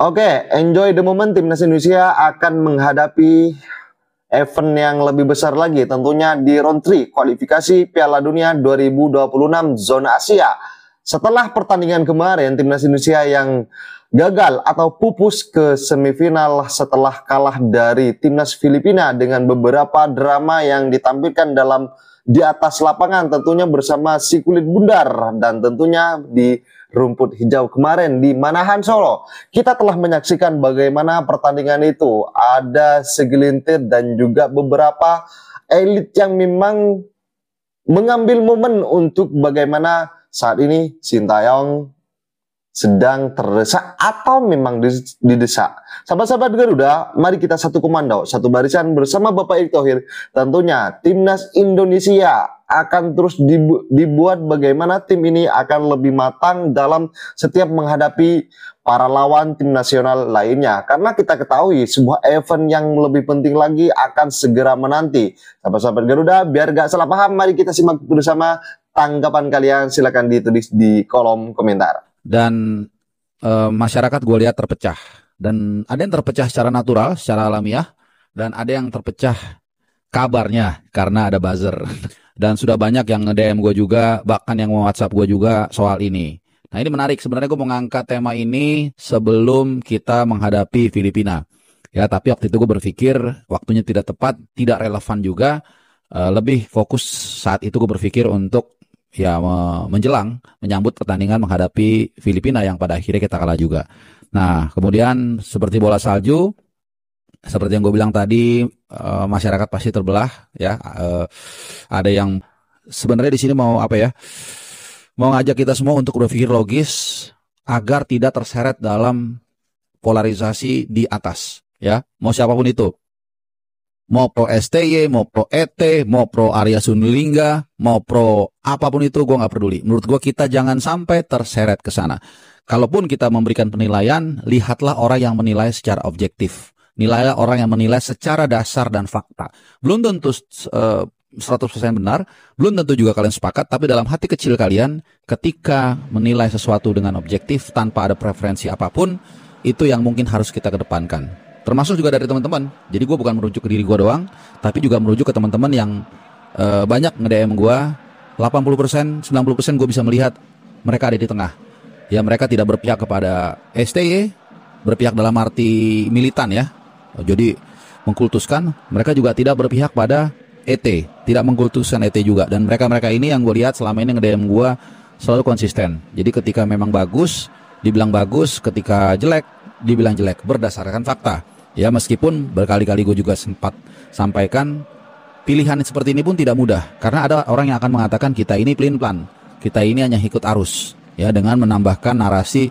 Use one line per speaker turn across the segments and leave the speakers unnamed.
Oke, enjoy the moment. Timnas Indonesia akan menghadapi event yang lebih besar lagi, tentunya di round 3 kualifikasi Piala Dunia 2026 zona Asia. Setelah pertandingan kemarin, Timnas Indonesia yang gagal atau pupus ke semifinal setelah kalah dari Timnas Filipina dengan beberapa drama yang ditampilkan di atas lapangan, tentunya bersama si kulit bundar dan tentunya di rumput hijau kemarin di Manahan Solo. Kita telah menyaksikan bagaimana pertandingan itu. Ada segelintir dan juga beberapa elit yang memang mengambil momen untuk bagaimana saat ini Sintayong sedang terdesak atau memang didesak. Sahabat-sahabat Garuda, mari kita satu komando, satu barisan bersama Bapak Erick Thohir. Tentunya Timnas Indonesia akan terus dibuat bagaimana tim ini akan lebih matang dalam setiap menghadapi para lawan tim nasional lainnya. Karena kita ketahui sebuah event yang lebih penting lagi akan segera menanti. Sahabat-sahabat Garuda, biar gak salah paham, mari kita simak bersama tanggapan kalian. Silakan ditulis di kolom komentar.
Dan masyarakat gue lihat terpecah, dan ada yang terpecah secara natural, secara alamiah, dan ada yang terpecah kabarnya karena ada buzzer. Dan sudah banyak yang nge-DM gue juga, bahkan yang mau WhatsApp gue juga soal ini. Nah, ini menarik. Sebenarnya gue mau ngangkat tema ini sebelum kita menghadapi Filipina. Ya, tapi waktu itu gue berpikir waktunya tidak tepat, tidak relevan juga. Lebih fokus saat itu gue berpikir untuk ya menjelang menyambut pertandingan menghadapi Filipina yang pada akhirnya kita kalah juga. Nah, kemudian seperti bola salju, seperti yang gue bilang tadi, masyarakat pasti terbelah ya. Ada yang sebenarnya di sini mau apa ya? Mau ngajak kita semua untuk berpikir logis agar tidak terseret dalam polarisasi di atas ya. Mau siapapun itu. Mau pro STY, mau pro ET, mau pro Arya Sinulinga, mau pro apapun itu, gue nggak peduli. Menurut gue kita jangan sampai terseret ke sana. Kalaupun kita memberikan penilaian, lihatlah orang yang menilai secara objektif. Nilailah orang yang menilai secara dasar dan fakta. Belum tentu 100% benar, belum tentu juga kalian sepakat, tapi dalam hati kecil kalian, ketika menilai sesuatu dengan objektif tanpa ada preferensi apapun, itu yang mungkin harus kita kedepankan. Termasuk juga dari teman-teman. Jadi gue bukan merujuk ke diri gue doang, tapi juga merujuk ke teman-teman yang banyak nge-DM gue. 80%, 90% gue bisa melihat mereka ada di tengah. Ya, mereka tidak berpihak kepada STY, berpihak dalam arti militan ya. Jadi mengkultuskan. Mereka juga tidak berpihak pada ET, tidak mengkultuskan ET juga. Dan mereka-mereka ini yang gue lihat selama ini nge-DM gue selalu konsisten. Jadi ketika memang bagus, dibilang bagus. Ketika jelek, dibilang jelek, berdasarkan fakta. Ya, meskipun berkali-kali gue juga sempat sampaikan, pilihan seperti ini pun tidak mudah. Karena ada orang yang akan mengatakan kita ini pelin-pelan, kita ini hanya ikut arus. Ya, dengan menambahkan narasi,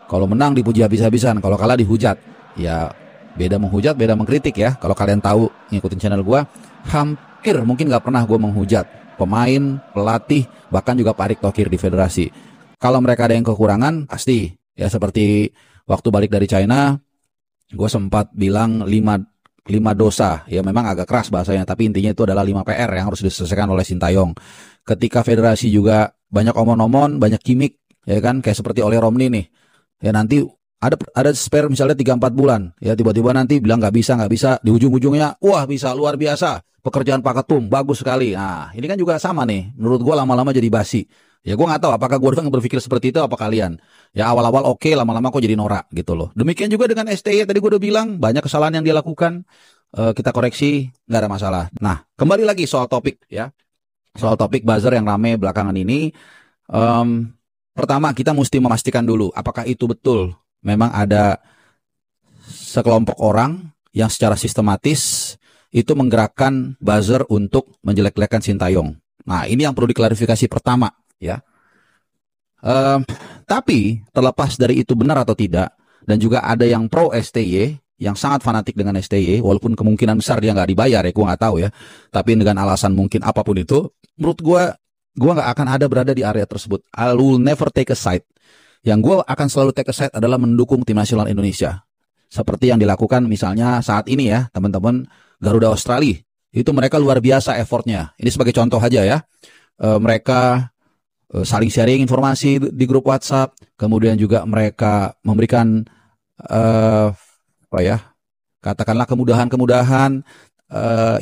kalau menang dipuji habis-habisan, kalau kalah dihujat. Ya, beda menghujat, beda mengkritik ya. Kalau kalian tahu, ngikutin channel gue, hampir mungkin gak pernah gue menghujat pemain, pelatih, bahkan juga Pak Erick Thohir di federasi. Kalau mereka ada yang kekurangan, pasti. Ya, seperti waktu balik dari China, gue sempat bilang 5 dosa. Ya, memang agak keras bahasanya, tapi intinya itu adalah 5 PR yang harus diselesaikan oleh Sintayong. Ketika federasi juga banyak omon-omon, banyak gimmick, ya kan, kayak seperti oleh Romney nih. Ya, nanti ada spare misalnya 3-4 bulan. Ya, tiba-tiba nanti bilang nggak bisa. Di ujung-ujungnya, wah bisa, luar biasa. Pekerjaan Pak Ketum, bagus sekali. Nah, ini kan juga sama nih. Menurut gue lama-lama jadi basi. Ya, gue nggak tahu apakah gue doang berpikir seperti itu, apa kalian. Ya, awal-awal oke, lama-lama kok jadi norak gitu loh. Demikian juga dengan STY, tadi gue udah bilang, banyak kesalahan yang dia lakukan. Kita koreksi, nggak ada masalah. Nah, kembali lagi soal topik ya. Soal topik buzzer yang rame belakangan ini. Pertama, kita mesti memastikan dulu, apakah itu betul memang ada sekelompok orang yang secara sistematis itu menggerakkan buzzer untuk menjelek-jelekan Sintayong. Nah, ini yang perlu diklarifikasi pertama ya. Tapi terlepas dari itu benar atau tidak, dan juga ada yang pro STY, yang sangat fanatik dengan STY, walaupun kemungkinan besar dia nggak dibayar ya, gue nggak tahu ya. Tapi dengan alasan mungkin apapun itu, menurut gue nggak akan ada berada di area tersebut. I will never take a side. Yang gue akan selalu take a side adalah mendukung tim nasional Indonesia. Seperti yang dilakukan misalnya saat ini ya, teman-teman Garuda Australia. Itu mereka luar biasa effortnya. Ini sebagai contoh aja ya. Mereka saling sharing informasi di grup WhatsApp. Kemudian juga mereka memberikan eh apa ya, katakanlah kemudahan-kemudahan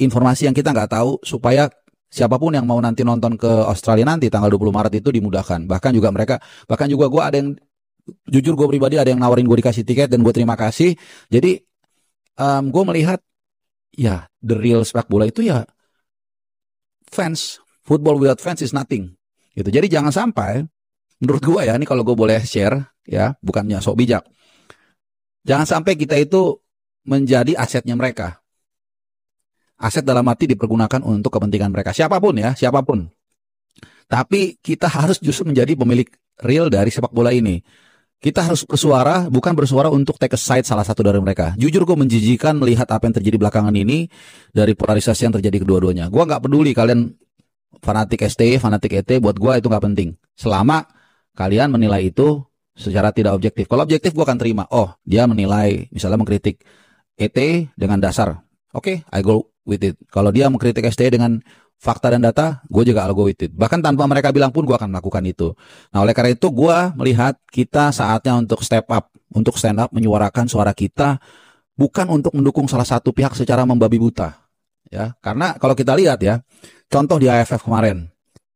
informasi yang kita nggak tahu, supaya siapapun yang mau nanti nonton ke Australia nanti tanggal 20 Maret itu dimudahkan. Bahkan juga gue ada yang, jujur gue pribadi ada yang nawarin gue dikasih tiket dan gue terima kasih. Jadi gue melihat ya the real sepak bola itu ya fans. Football without fans is nothing. Gitu. Jadi jangan sampai, menurut gue ya, ini kalau gue boleh share ya, bukannya sok bijak, jangan sampai kita itu menjadi asetnya mereka. Aset dalam arti dipergunakan untuk kepentingan mereka. Siapapun ya, siapapun. Tapi kita harus justru menjadi pemilik real dari sepak bola ini. Kita harus bersuara, bukan bersuara untuk take a side salah satu dari mereka. Jujur gue menjijikan melihat apa yang terjadi belakangan ini, dari polarisasi yang terjadi kedua-duanya. Gue gak peduli kalian fanatik ST, fanatik ET, buat gue itu gak penting. Selama kalian menilai itu secara tidak objektif. Kalau objektif gue akan terima. Oh, dia menilai, misalnya mengkritik ET dengan dasar. Oke, I go with it. Kalau dia mengkritik ST dengan fakta dan data, gue juga I'll go with it. Bahkan tanpa mereka bilang pun gue akan melakukan itu. Nah, oleh karena itu gue melihat kita saatnya untuk step up, untuk stand up, menyuarakan suara kita, bukan untuk mendukung salah satu pihak secara membabi buta. Ya, karena kalau kita lihat ya, contoh di AFF kemarin,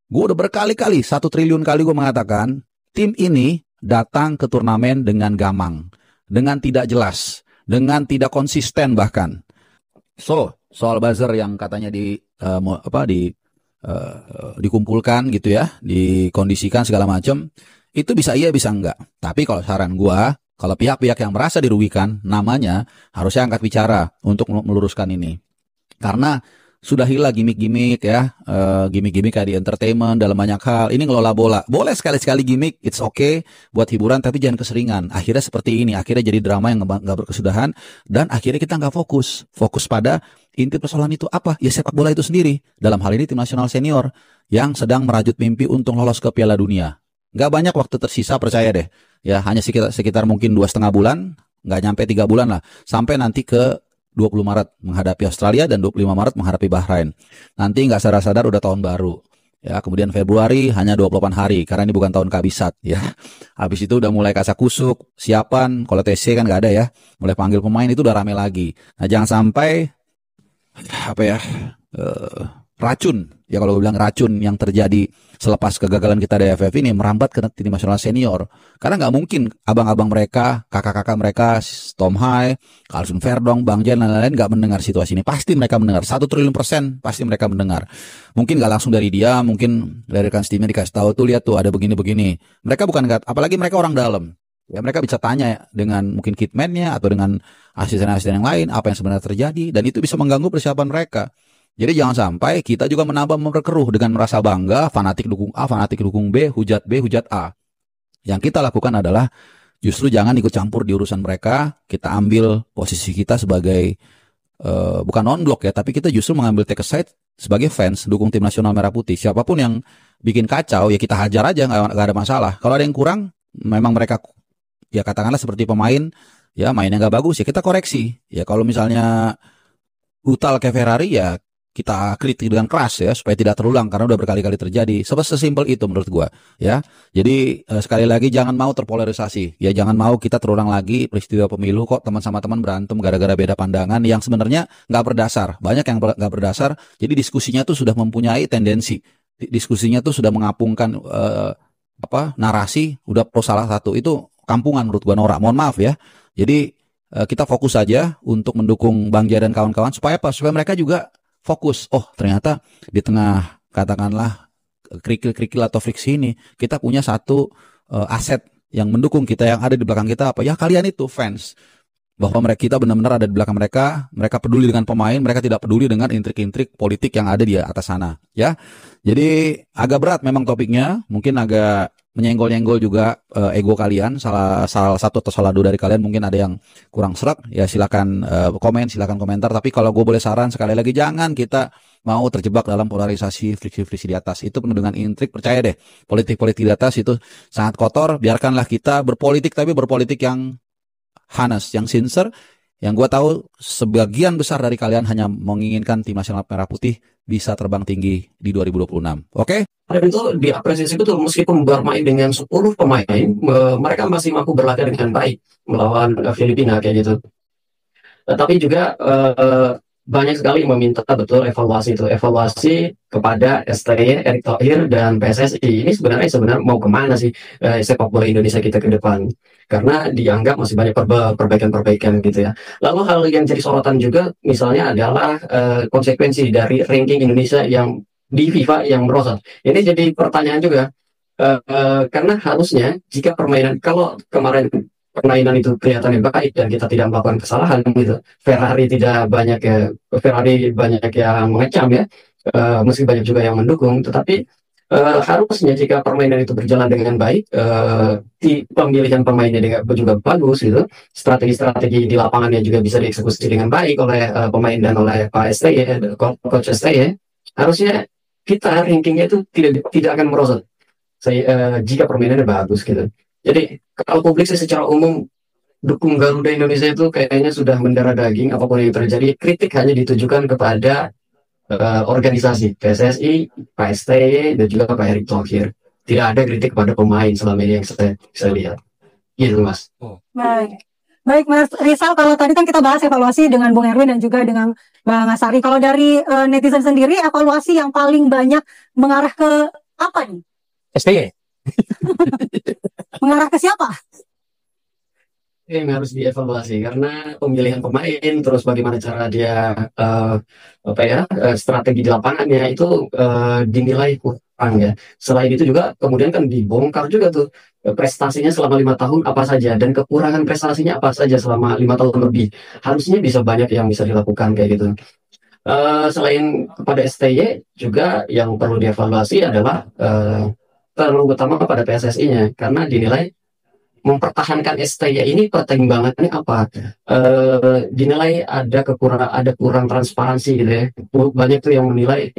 gue udah berkali-kali, 1 triliun kali gue mengatakan, tim ini datang ke turnamen dengan gamang, dengan tidak jelas, dengan tidak konsisten bahkan. So, soal buzzer yang katanya dikumpulkan gitu ya, dikondisikan segala macam, itu bisa iya bisa enggak. Tapi kalau saran gua, kalau pihak-pihak yang merasa dirugikan, namanya harusnya angkat bicara untuk meluruskan ini. Karena sudah hilang gimmick-gimmick ya, gimmick-gimmick kayak di entertainment dalam banyak hal. Ini ngelola bola, boleh sekali-sekali gimmick, it's okay buat hiburan, tapi jangan keseringan. Akhirnya seperti ini, akhirnya jadi drama yang nggak berkesudahan, dan akhirnya kita nggak fokus pada inti persoalan itu apa? Ya sepak bola itu sendiri. Dalam hal ini tim nasional senior yang sedang merajut mimpi untuk lolos ke Piala Dunia. Nggak banyak waktu tersisa, percaya deh. Ya hanya sekitar mungkin 2,5 bulan, nggak nyampe 3 bulan lah, sampai nanti ke 20 Maret menghadapi Australia dan 25 Maret menghadapi Bahrain. Nanti nggak sadar-sadar udah tahun baru. Ya, kemudian Februari hanya 28 hari karena ini bukan tahun kabisat ya. Habis itu udah mulai kasak kusuk, siapan, kalau TC kan nggak ada ya. Mulai panggil pemain itu udah rame lagi. Nah, jangan sampai racun, ya kalau bilang racun yang terjadi selepas kegagalan kita di AFF ini merambat ke tim nasional senior. Karena nggak mungkin abang-abang mereka, kakak-kakak mereka, Tom Hai, Calvin Verdong, Bang Jen, dan lain-lain nggak mendengar situasi ini. Pasti mereka mendengar, 1 triliun % pasti mereka mendengar. Mungkin nggak langsung dari dia, mungkin dari rekan timnya dikasih tahu tuh, lihat tuh ada begini-begini. Mereka bukan, apalagi mereka orang dalam. Ya mereka bisa tanya dengan mungkin kitman-nya atau dengan asisten-asisten yang lain apa yang sebenarnya terjadi, dan itu bisa mengganggu persiapan mereka. Jadi jangan sampai kita juga menambah memperkeruh dengan merasa bangga, fanatik dukung A, fanatik dukung B, hujat A. Yang kita lakukan adalah justru jangan ikut campur di urusan mereka. Kita ambil posisi kita sebagai bukan non-block ya, tapi kita justru mengambil take a side sebagai fans dukung tim nasional merah putih. Siapapun yang bikin kacau ya kita hajar aja, nggak ada masalah. Kalau ada yang kurang, memang mereka ya katakanlah seperti pemain ya mainnya nggak bagus ya kita koreksi. Ya kalau misalnya brutal kayak Ferrari ya kita kritik dengan keras ya supaya tidak terulang karena udah berkali-kali terjadi. Sesimpel itu menurut gua ya. Jadi sekali lagi jangan mau terpolarisasi. Ya jangan mau kita terulang lagi peristiwa pemilu kok teman sama teman berantem gara-gara beda pandangan yang sebenarnya nggak berdasar. Banyak yang nggak berdasar. Jadi diskusinya tuh sudah mempunyai tendensi. Diskusinya tuh sudah mengapungkan narasi udah pro salah satu. Itu kampungan menurut gua, norak. Mohon maaf ya. Jadi kita fokus saja untuk mendukung Bang Jaya dan kawan-kawan supaya apa? Supaya mereka juga fokus. Oh, ternyata di tengah katakanlah kerikil-kerikil atau friksi ini, kita punya satu aset yang mendukung kita, yang ada di belakang kita apa? Ya kalian itu fans. Bahwa kita benar-benar ada di belakang mereka peduli dengan pemain, mereka tidak peduli dengan intrik-intrik politik yang ada di atas sana, ya. Jadi agak berat memang topiknya, mungkin agak menyenggol-nyenggol juga ego kalian, salah satu atau salah dua dari kalian mungkin ada yang kurang serak, ya silakan silakan komentar. Tapi kalau gue boleh saran sekali lagi, jangan kita mau terjebak dalam polarisasi friksi-friksi di atas. Itu penuh dengan intrik, percaya deh. Politik-politik di atas itu sangat kotor. Biarkanlah kita berpolitik, tapi berpolitik yang honest, yang sincere, Yang gue tahu sebagian besar dari kalian hanya menginginkan tim nasional merah putih bisa terbang tinggi di 2026. Oke?
Dan itu diapresiasi betul, meskipun bermain dengan 10 pemain, mereka masih mampu berlaga dengan baik melawan Filipina kayak gitu. Tapi juga banyak sekali yang meminta betul evaluasi kepada STY, Erick Thohir dan PSSI. Ini sebenarnya mau kemana sih sepak bola Indonesia kita ke depan? Karena dianggap masih banyak perbaikan-perbaikan gitu ya. Lalu hal yang jadi sorotan juga misalnya adalah konsekuensi dari ranking Indonesia yang di FIFA yang merosot. Ini jadi pertanyaan juga karena harusnya jika kalau kemarin permainan itu kelihatannya baik dan kita tidak melakukan kesalahan gitu. Ferrari banyak yang mengecam ya, meski banyak juga yang mendukung. Tetapi harusnya jika permainan itu berjalan dengan baik, di pemilihan pemainnya juga bagus gitu, strategi-strategi di lapangannya juga bisa dieksekusi dengan baik oleh pemain dan oleh Pak STY, Coach STY, harusnya kita rankingnya itu tidak akan merosot jika permainannya bagus gitu. Jadi kalau publik sih secara umum dukung Garuda Indonesia itu kayaknya sudah mendarah daging. Apapun yang terjadi, kritik hanya ditujukan kepada organisasi PSSI, Pak STY, dan juga Pak Erick Thohir. Tidak ada kritik kepada pemain selama ini yang saya lihat. Gitu Mas.
Baik Mas Rizal, kalau tadi kan kita bahas evaluasi dengan Bung Erwin dan juga dengan Bang Asari. Kalau dari netizen sendiri, evaluasi yang paling banyak mengarah ke apa nih?
STY.
Mengarah ke siapa?
Yang harus dievaluasi karena pemilihan pemain, terus bagaimana cara dia strategi di lapangannya itu dinilai kurang ya. Selain itu juga kemudian kan dibongkar juga tuh prestasinya selama 5 tahun apa saja dan kekurangan prestasinya apa saja selama 5 tahun lebih. Harusnya bisa banyak yang bisa dilakukan kayak gitu. Selain kepada STY juga yang perlu dievaluasi adalah terutama pada PSSI-nya karena dinilai mempertahankan STY ini pertimbangannya apa? Dinilai ada kurang transparansi gitu ya. Banyak tuh yang menilai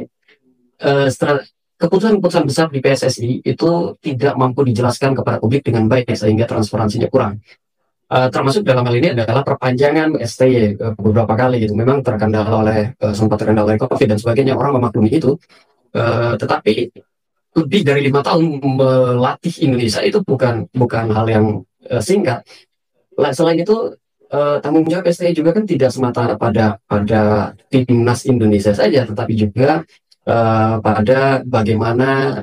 keputusan-keputusan besar di PSSI itu tidak mampu dijelaskan kepada publik dengan baik sehingga transparansinya kurang. Termasuk dalam hal ini adalah perpanjangan STY beberapa kali gitu. Memang sempat terkendala oleh COVID dan sebagainya, orang memaklumi itu. Tetapi lebih dari 5 tahun melatih Indonesia itu bukan hal yang singkat. Selain itu tanggung jawab STY juga kan tidak semata pada timnas Indonesia saja, tetapi juga pada bagaimana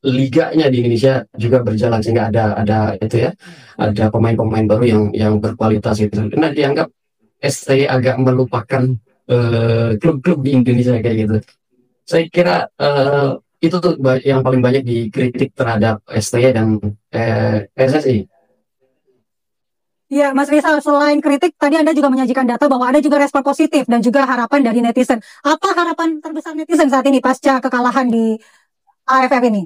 liganya di Indonesia juga berjalan sehingga ada pemain-pemain baru yang berkualitas itu. Nah dianggap STY agak melupakan klub-klub di Indonesia kayak gitu. Saya kira itu tuh yang paling banyak dikritik terhadap STY dan PSSI.
Ya, Mas Rizal, selain kritik, tadi Anda juga menyajikan data bahwa ada juga respon positif dan juga harapan dari netizen. Apa harapan terbesar netizen saat ini pasca kekalahan di AFF ini?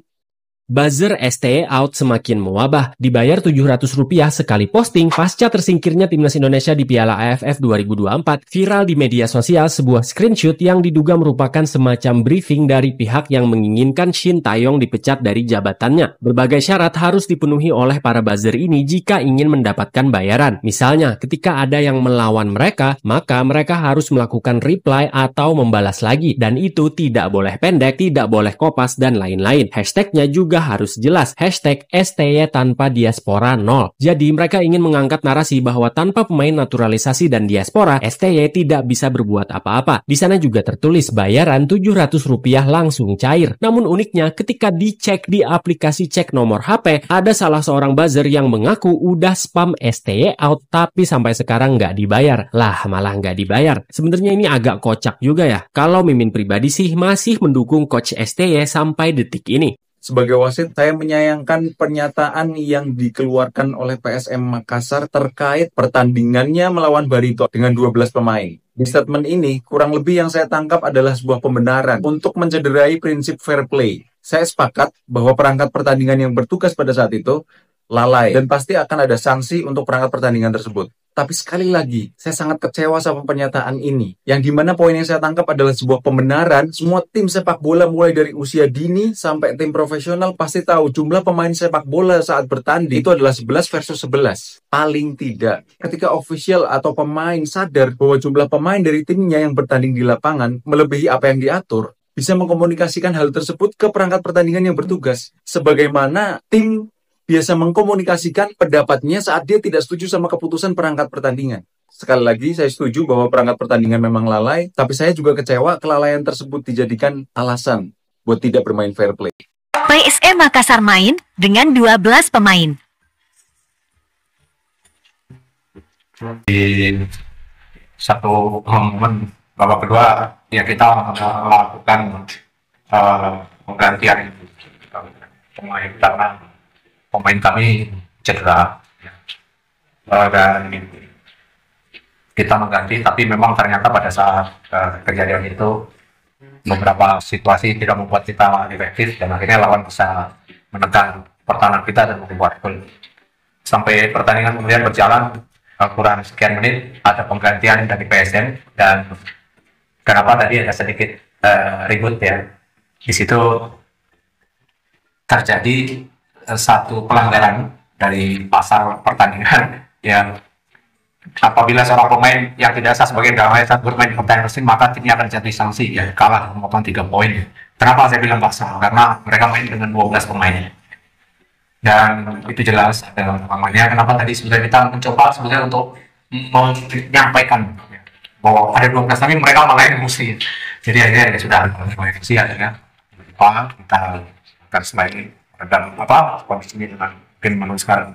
Buzzer STY out semakin mewabah, dibayar Rp700 sekali posting pasca tersingkirnya timnas Indonesia di Piala AFF 2024. Viral di media sosial sebuah screenshot yang diduga merupakan semacam briefing dari pihak yang menginginkan Shin Taeyong dipecat dari jabatannya. Berbagai syarat harus dipenuhi oleh para buzzer ini jika ingin mendapatkan bayaran. Misalnya, ketika ada yang melawan mereka, maka mereka harus melakukan reply atau membalas lagi. Dan itu tidak boleh pendek, tidak boleh kopas, dan lain-lain. Hashtagnya juga harus jelas, hashtag STY tanpa diaspora 0. Jadi mereka ingin mengangkat narasi bahwa tanpa pemain naturalisasi dan diaspora, STY tidak bisa berbuat apa-apa. Di sana juga tertulis bayaran Rp700 langsung cair. Namun uniknya ketika dicek di aplikasi cek nomor HP, ada salah seorang buzzer yang mengaku udah spam STY out tapi sampai sekarang nggak dibayar. Lah malah nggak dibayar. Sebenarnya ini agak kocak juga ya. Kalau Mimin pribadi sih masih mendukung Coach STY sampai detik ini.
Sebagai wasit, saya menyayangkan pernyataan yang dikeluarkan oleh PSM Makassar terkait pertandingannya melawan Barito dengan 12 pemain. Di statement ini, kurang lebih yang saya tangkap adalah sebuah pembenaran untuk mencederai prinsip fair play. Saya sepakat bahwa perangkat pertandingan yang bertugas pada saat itu lalai, dan pasti akan ada sanksi untuk perangkat pertandingan tersebut. Tapi sekali lagi, saya sangat kecewa sama pernyataan ini. Yang dimana poin yang saya tangkap adalah sebuah pembenaran. Semua tim sepak bola mulai dari usia dini sampai tim profesional pasti tahu jumlah pemain sepak bola saat bertanding itu adalah 11 versus 11. Paling tidak, ketika official atau pemain sadar bahwa jumlah pemain dari timnya yang bertanding di lapangan melebihi apa yang diatur, bisa mengkomunikasikan hal tersebut ke perangkat pertandingan yang bertugas. Sebagaimana tim biasa mengkomunikasikan pendapatnya saat dia tidak setuju sama keputusan perangkat pertandingan. Sekali lagi, saya setuju bahwa perangkat pertandingan memang lalai, tapi saya juga kecewa kelalaian tersebut dijadikan alasan buat tidak bermain fair play.
PSM Makassar main dengan 12 pemain.
Di satu momen babak kedua, ya kita melakukan penggantian pemain karena pemain kami cedera, dan kita mengganti, tapi memang ternyata pada saat kejadian itu beberapa situasi tidak membuat kita efektif, dan akhirnya lawan bisa menekan pertahanan kita dan membuat gol. Sampai pertandingan kemudian berjalan kurang sekian menit, ada penggantian dari PSM, dan kenapa tadi ada sedikit ribut ya, di situ terjadi satu pelanggaran dari pasal pertandingan yang apabila seorang pemain yang tidak sah sebagai gawai saat bermain di pertandingan resmi, maka timnya akan jatuh sanksi, ya kalah memotong 3 poin. Kenapa saya bilang pasal? Karena mereka main dengan 12 pemain. Dan itu jelas ada namanya. Kenapa tadi sebenarnya kita mencoba sebenarnya untuk menyampaikan bahwa ada 12 tapi mereka malah emosi. Jadi akhirnya sudah emosi akhirnya kita akan selain dan kondisi ini dengan mungkin menuliskan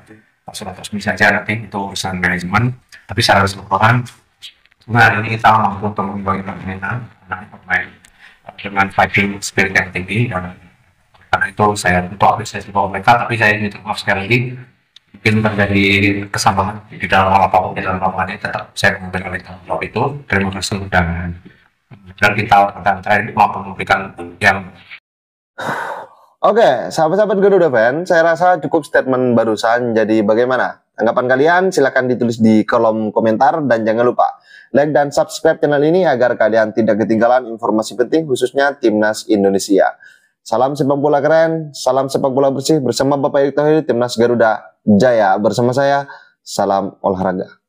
surat resmi saja, nanti itu urusan manajemen, tapi secara keseluruhan sebenarnya ini kita mampu untuk membagi permainan pemain dengan fighting spirit yang tinggi, dan karena itu saya untuk apresiasi bahwa mereka, tapi saya minta maaf sekali lagi mungkin terjadi kesamaan di dalam lapangan, di dalam lapangan ini tetap saya memberikan tanggung jawab itu. Terima kasih, dan kita akan mampu memberikan yang
Oke, sahabat-sahabat Garuda Fan, saya rasa cukup statement barusan. Jadi bagaimana? Tanggapan kalian silahkan ditulis di kolom komentar, dan jangan lupa like dan subscribe channel ini agar kalian tidak ketinggalan informasi penting khususnya Timnas Indonesia. Salam sepak bola keren, salam sepak bola bersih bersama Bapak Erick Thohir, Timnas Garuda Jaya. Bersama saya, salam olahraga.